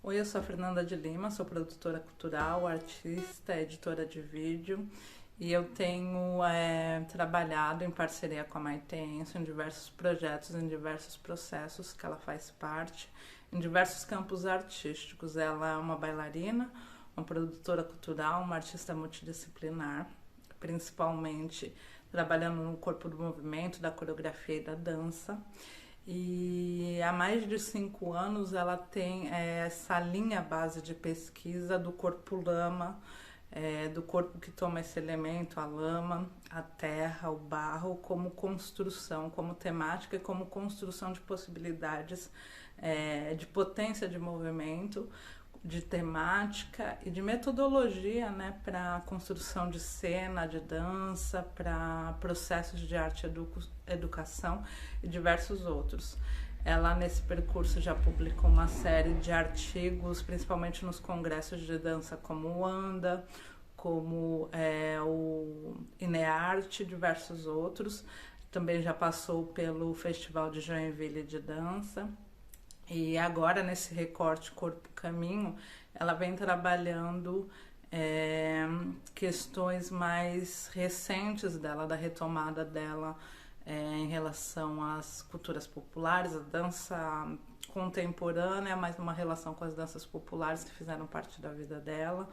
Oi, eu sou a Fernanda de Lima, sou produtora cultural, artista, editora de vídeo e eu tenho trabalhado em parceria com a Maite Enso em diversos projetos, em diversos processos que ela faz parte, em diversos campos artísticos. Ela é uma bailarina, uma produtora cultural, uma artista multidisciplinar, principalmente trabalhando no corpo do movimento, da coreografia e da dança. E há mais de 5 anos ela tem essa linha base de pesquisa do corpo lama, do corpo que toma esse elemento, a lama, a terra, o barro, como construção, como temática e como construção de possibilidades, de potência de movimento, de temática e de metodologia, né, para construção de cena, de dança, para processos de arte e educação e diversos outros. Ela, nesse percurso, já publicou uma série de artigos, principalmente nos congressos de dança como o ANDA, como o INEARTE e diversos outros. Também já passou pelo Festival de Joinville de Dança. E agora, nesse recorte Corpo-Caminho, ela vem trabalhando questões mais recentes dela, da retomada dela em relação às culturas populares, a dança contemporânea, mas uma relação com as danças populares que fizeram parte da vida dela,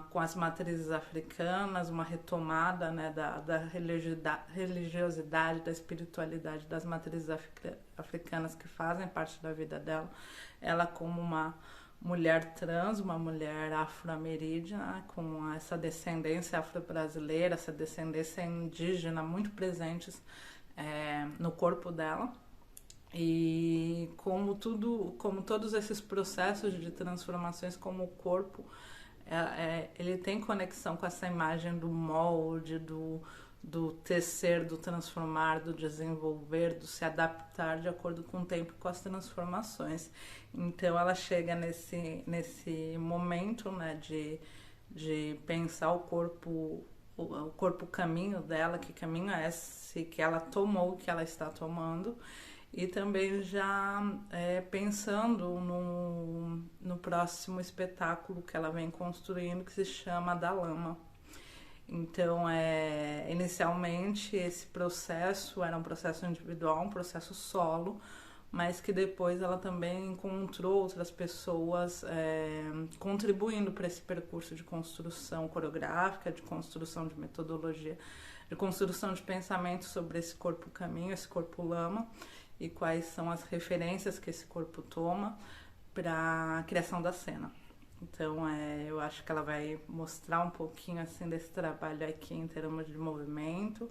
com as matrizes africanas, uma retomada, né, da religiosidade, da espiritualidade das matrizes africanas que fazem parte da vida dela. Ela como uma mulher trans, uma mulher afro-ameríndia, com essa descendência afro-brasileira, essa descendência indígena muito presentes no corpo dela. E como todos esses processos de transformações, como o corpo ele tem conexão com essa imagem do molde, do tecer, do transformar, do desenvolver, do se adaptar de acordo com o tempo e com as transformações. Então ela chega nesse momento, né, de pensar o corpo caminho dela, que caminho é esse que ela tomou, que ela está tomando, e também já pensando no próximo espetáculo que ela vem construindo, que se chama Da Lama. Então, inicialmente, esse processo era um processo individual, um processo solo, mas que depois ela também encontrou outras pessoas contribuindo para esse percurso de construção coreográfica, de construção de metodologia, de construção de pensamento sobre esse corpo-caminho, esse corpo-lama, e quais são as referências que esse corpo toma para a criação da cena. Então, eu acho que ela vai mostrar um pouquinho assim desse trabalho aqui em termos de movimento,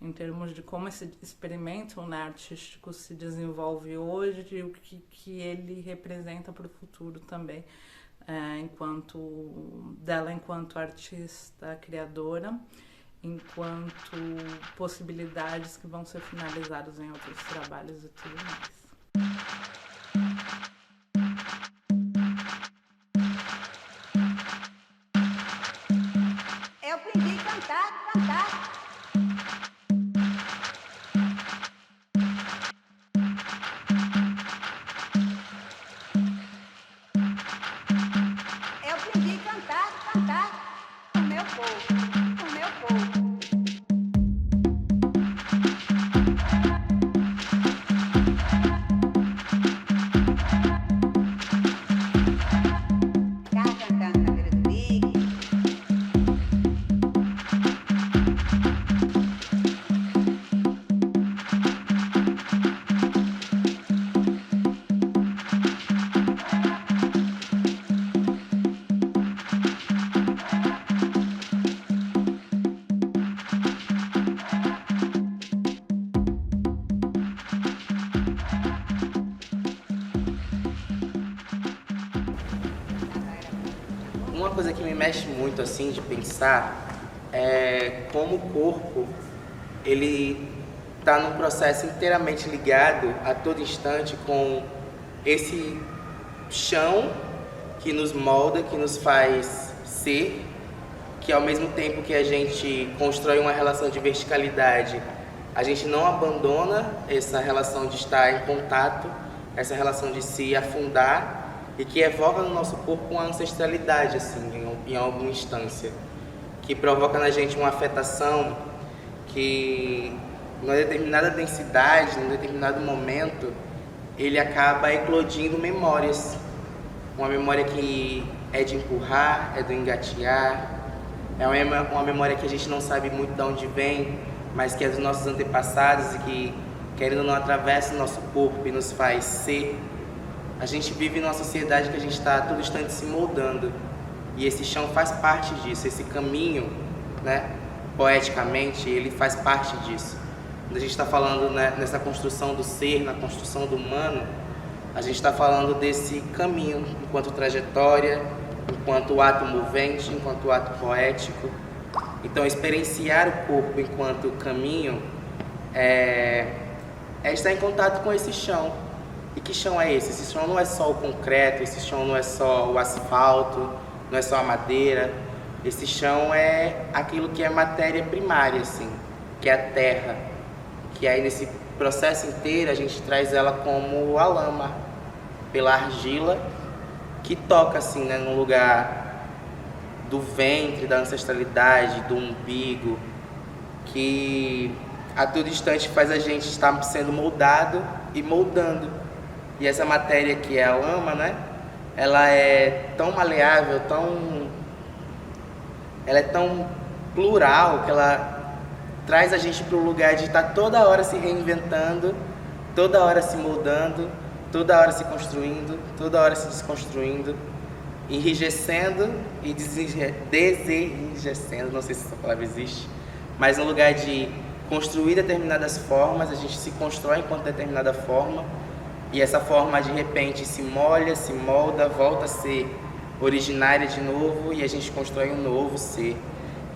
em termos de como esse experimento, né, artístico se desenvolve hoje e o que ele representa para o futuro também, enquanto artista criadora, enquanto possibilidades que vão ser finalizadas em outros trabalhos e tudo mais. Eu aprendi a cantar. Eu aprendi a cantar o meu povo. Uma coisa que me mexe muito assim de pensar é como o corpo ele está num processo inteiramente ligado a todo instante com esse chão que nos molda, que nos faz ser, que ao mesmo tempo que a gente constrói uma relação de verticalidade, a gente não abandona essa relação de estar em contato, essa relação de se afundar e que evoca no nosso corpo uma ancestralidade, assim, em alguma instância, que provoca na gente uma afetação que, numa determinada densidade, num determinado momento, ele acaba eclodindo memórias. Uma memória que é de empurrar, é do engatear, é uma memória que a gente não sabe muito de onde vem, mas que é dos nossos antepassados e que, querendo ou não, atravessa o nosso corpo e nos faz ser. A gente vive numa sociedade que a gente está a todo instante se moldando, e esse chão faz parte disso, esse caminho, né, poeticamente, ele faz parte disso. Quando a gente está falando, né, nessa construção do ser, na construção do humano, a gente está falando desse caminho enquanto trajetória, enquanto ato movente, enquanto ato poético. Então, experienciar o corpo enquanto caminho é estar em contato com esse chão. E que chão é esse? Esse chão não é só o concreto, esse chão não é só o asfalto, não é só a madeira. Esse chão é aquilo que é matéria primária, assim, que é a terra. Que aí nesse processo inteiro a gente traz ela como a lama, pela argila, que toca assim, né, no lugar do ventre, da ancestralidade, do umbigo, que a todo instante faz a gente estar sendo moldado e moldando. E essa matéria que é a lama, né, ela é tão maleável, ela é tão plural, que ela traz a gente para o lugar de estar toda hora se reinventando, toda hora se moldando, toda hora se construindo, toda hora se desconstruindo, enrijecendo e desenrijecendo, não sei se essa palavra existe, mas no lugar de construir determinadas formas, a gente se constrói enquanto determinada forma, e essa forma de repente se molha, se molda, volta a ser originária de novo, e a gente constrói um novo ser.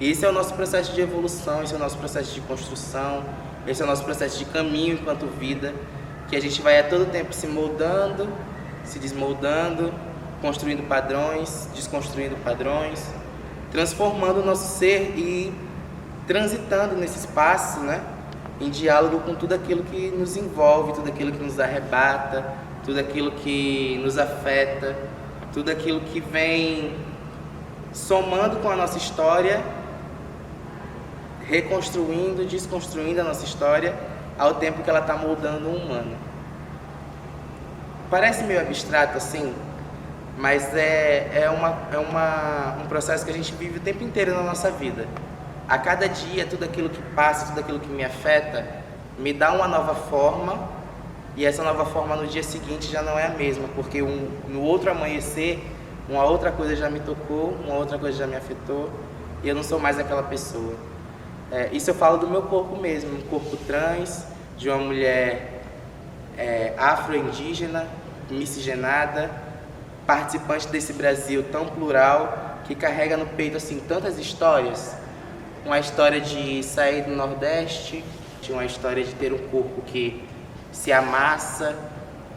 E esse é o nosso processo de evolução, esse é o nosso processo de construção, esse é o nosso processo de caminho enquanto vida, que a gente vai a todo tempo se moldando, se desmoldando, construindo padrões, desconstruindo padrões, transformando o nosso ser e transitando nesse espaço, né, em diálogo com tudo aquilo que nos envolve, tudo aquilo que nos arrebata, tudo aquilo que nos afeta, tudo aquilo que vem somando com a nossa história, reconstruindo, desconstruindo a nossa história ao tempo que ela está moldando um humano. Parece meio abstrato assim, mas é um processo que a gente vive o tempo inteiro na nossa vida. A cada dia, tudo aquilo que passa, tudo aquilo que me afeta, me dá uma nova forma, e essa nova forma no dia seguinte já não é a mesma, porque no outro amanhecer, uma outra coisa já me tocou, uma outra coisa já me afetou, e eu não sou mais aquela pessoa. Isso eu falo do meu corpo mesmo, um corpo trans, de uma mulher afro-indígena, miscigenada, participante desse Brasil tão plural, que carrega no peito assim tantas histórias. Uma história de sair do Nordeste, de uma história de ter um corpo que se amassa,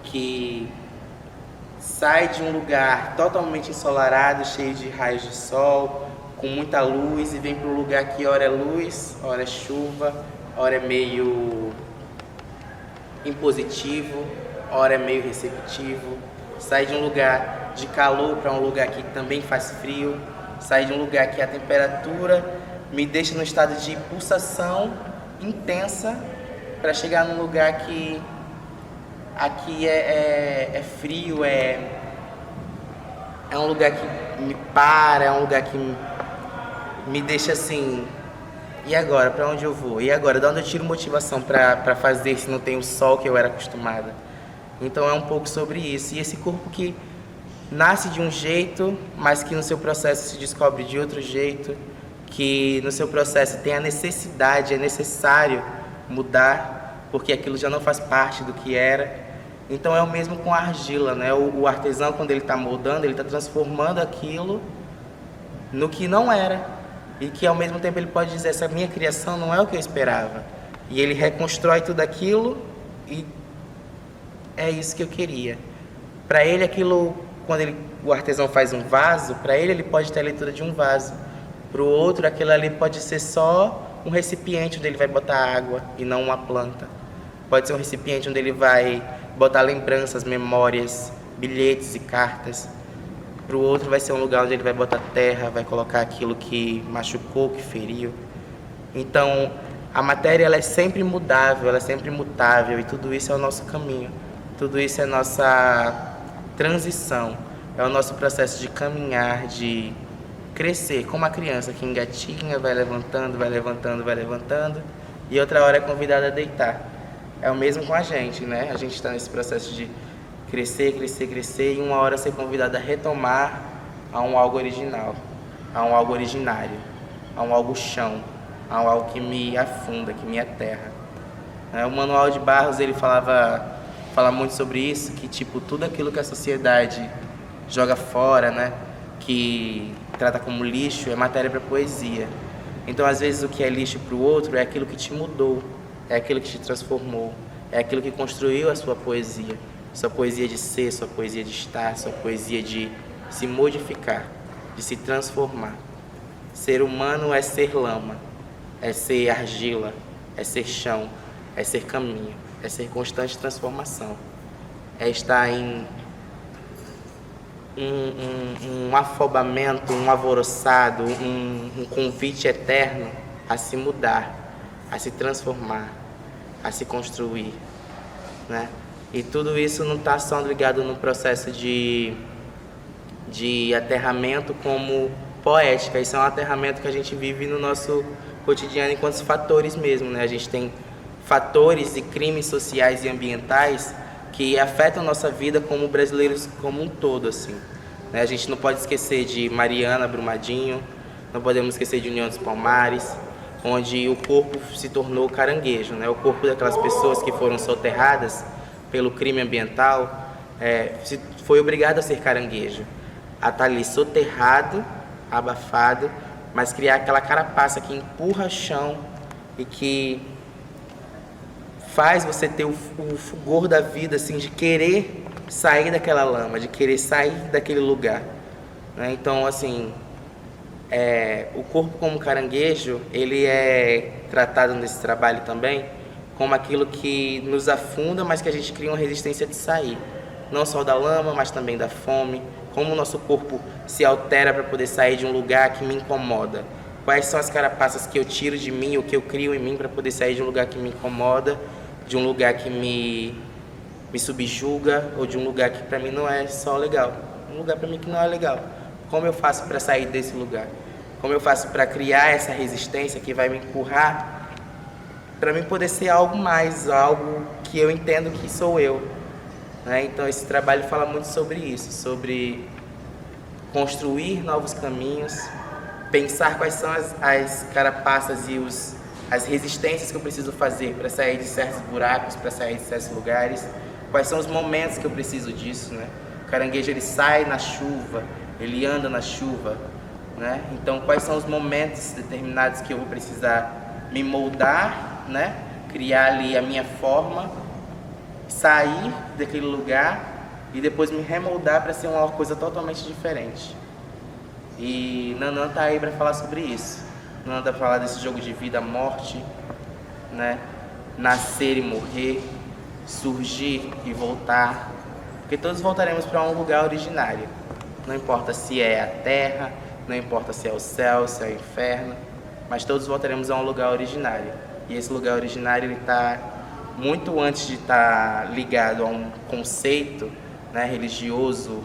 que sai de um lugar totalmente ensolarado, cheio de raios de sol, com muita luz, e vem para um lugar que ora é luz, ora é chuva, ora é meio impositivo, ora é meio receptivo. Sai de um lugar de calor para um lugar que também faz frio, sai de um lugar que a temperatura me deixa no estado de pulsação intensa, para chegar num lugar que aqui é frio, é um lugar que me para, é um lugar que me deixa assim, e agora, para onde eu vou? E agora, de onde eu tiro motivação para fazer se não tem o sol que eu era acostumada? Então é um pouco sobre isso. E esse corpo que nasce de um jeito, mas que no seu processo se descobre de outro jeito, que no seu processo tem a necessidade, é necessário mudar, porque aquilo já não faz parte do que era. Então é o mesmo com a argila, né? O artesão, quando ele está moldando, ele está transformando aquilo no que não era. E que ao mesmo tempo ele pode dizer, essa minha criação não é o que eu esperava. E ele reconstrói tudo aquilo e é isso que eu queria. Para ele aquilo, quando o artesão faz um vaso, para ele pode ter a leitura de um vaso. Para o outro, aquilo ali pode ser só um recipiente onde ele vai botar água e não uma planta. Pode ser um recipiente onde ele vai botar lembranças, memórias, bilhetes e cartas. Para o outro vai ser um lugar onde ele vai botar terra, vai colocar aquilo que machucou, que feriu. Então, a matéria ela é sempre mudável, ela é sempre mutável, e tudo isso é o nosso caminho. Tudo isso é nossa transição, é o nosso processo de caminhar, de crescer, como a criança que engatinha, vai levantando, vai levantando, vai levantando, e outra hora é convidada a deitar. É o mesmo com a gente, né? A gente está nesse processo de crescer, crescer, crescer, e uma hora ser convidada a retomar a um algo original, a um algo originário, a um algo chão, a um algo que me afunda, que me aterra. O Manuel de Barros, ele fala muito sobre isso, que tipo, tudo aquilo que a sociedade joga fora, né, que trata como lixo, é matéria para poesia. Então, às vezes, o que é lixo para o outro é aquilo que te mudou, é aquilo que te transformou, é aquilo que construiu a sua poesia de ser, sua poesia de estar, sua poesia de se modificar, de se transformar. Ser humano é ser lama, é ser argila, é ser chão, é ser caminho, é ser constante transformação, é estar em um afobamento, um alvoroçado, um convite eterno a se mudar, a se transformar, a se construir, né? E tudo isso não está só ligado no processo de aterramento como poética, isso é um aterramento que a gente vive no nosso cotidiano enquanto fatores mesmo, né? A gente tem fatores e crimes sociais e ambientais que afetam nossa vida como brasileiros como um todo, assim. A gente não pode esquecer de Mariana, Brumadinho, não podemos esquecer de União dos Palmares, onde o corpo se tornou caranguejo, né? O corpo daquelas pessoas que foram soterradas pelo crime ambiental foi obrigado a ser caranguejo, a estar ali soterrado, abafado, mas criar aquela carapaça que empurra o chão e que faz você ter o fulgor da vida, assim, de querer sair daquela lama, de querer sair daquele lugar, né? Então, assim, o corpo como caranguejo, ele é tratado nesse trabalho também como aquilo que nos afunda, mas que a gente cria uma resistência de sair, não só da lama, mas também da fome, como o nosso corpo se altera para poder sair de um lugar que me incomoda. Quais são as carapaças que eu tiro de mim, o que eu crio em mim para poder sair de um lugar que me incomoda, de um lugar que me subjuga, ou de um lugar que para mim não é só legal, um lugar para mim que não é legal. Como eu faço para sair desse lugar? Como eu faço para criar essa resistência que vai me empurrar para mim poder ser algo mais, algo que eu entendo que sou eu, né? Então esse trabalho fala muito sobre isso, sobre construir novos caminhos, pensar quais são as carapaças e as resistências que eu preciso fazer para sair de certos buracos, para sair de certos lugares, quais são os momentos que eu preciso disso, né? O caranguejo, ele sai na chuva, ele anda na chuva, né? Então quais são os momentos determinados que eu vou precisar me moldar, né? Criar ali a minha forma, sair daquele lugar e depois me remoldar para ser uma coisa totalmente diferente. E Nanã tá aí para falar sobre isso. Nanã tá para falar desse jogo de vida, morte, né? Nascer e morrer, surgir e voltar, porque todos voltaremos para um lugar originário. Não importa se é a terra, não importa se é o céu, se é o inferno, mas todos voltaremos a um lugar originário. E esse lugar originário, ele está muito antes de estar ligado a um conceito, né, religioso,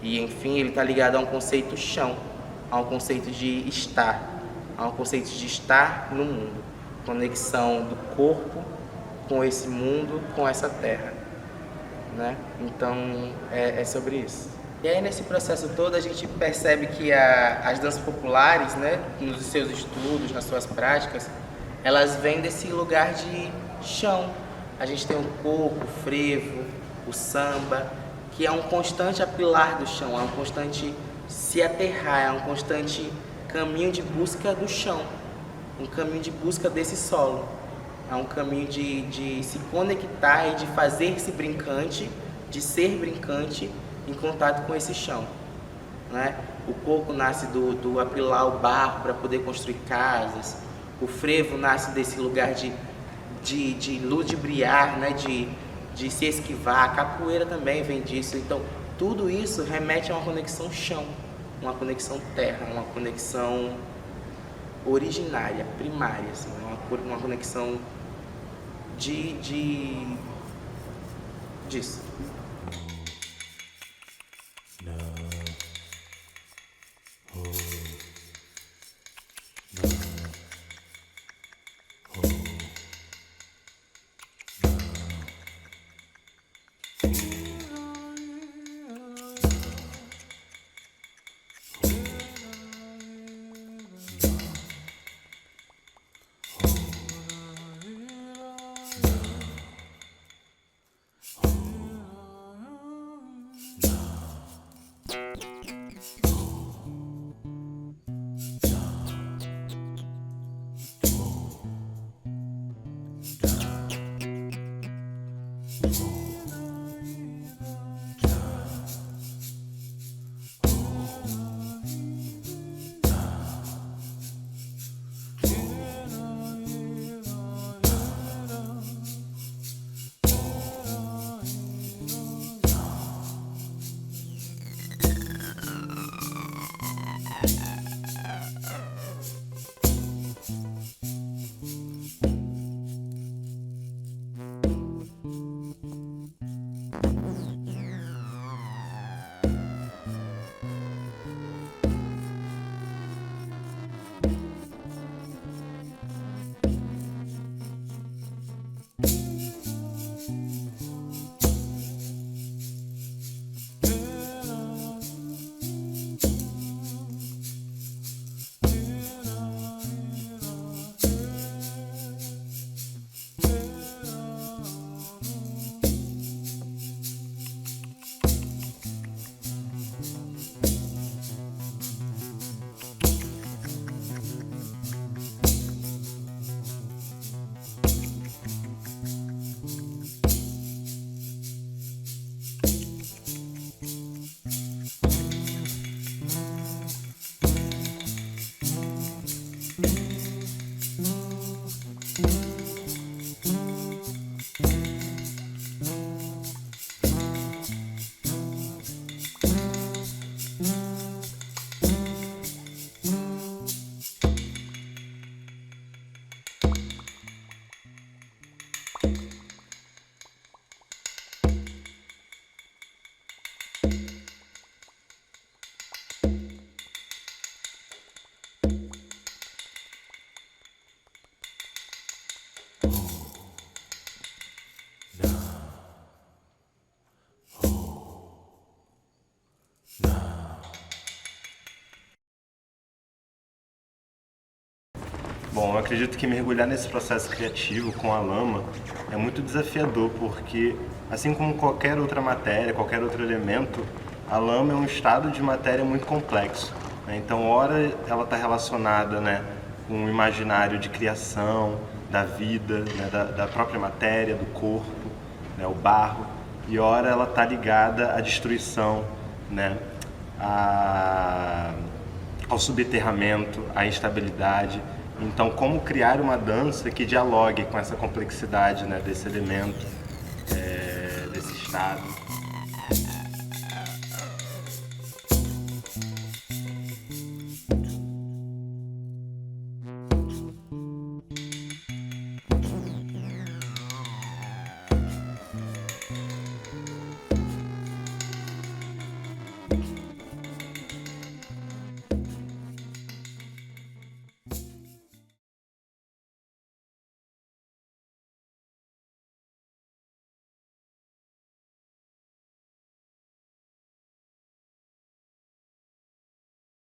e enfim, ele está ligado a um conceito chão, a um conceito de estar, a um conceito de estar no mundo, conexão do corpo com esse mundo, com essa terra, né? Então é sobre isso. E aí nesse processo todo a gente percebe que as danças populares, né, nos seus estudos, nas suas práticas, elas vêm desse lugar de chão. A gente tem o coco, o frevo, o samba, que é um constante apilar do chão, é um constante se aterrar, é um constante caminho de busca do chão, um caminho de busca desse solo, é um caminho de se conectar e de fazer-se brincante, de ser brincante em contato com esse chão, né? O coco nasce do apilar o barro para poder construir casas, o frevo nasce desse lugar de ludibriar, né? De se esquivar, a capoeira também vem disso. Então tudo isso remete a uma conexão chão, uma conexão terra, uma conexão originária, primária, assim, uma conexão disso. Bom, eu acredito que mergulhar nesse processo criativo com a lama é muito desafiador, porque assim como qualquer outra matéria, qualquer outro elemento, a lama é um estado de matéria muito complexo, né? Então, ora ela está relacionada, né, com o imaginário de criação, da vida, né, da própria matéria, do corpo, né, o barro, e ora ela está ligada à destruição, né, ao subterramento, à instabilidade. Então, como criar uma dança que dialogue com essa complexidade, né, desse elemento, desse estado?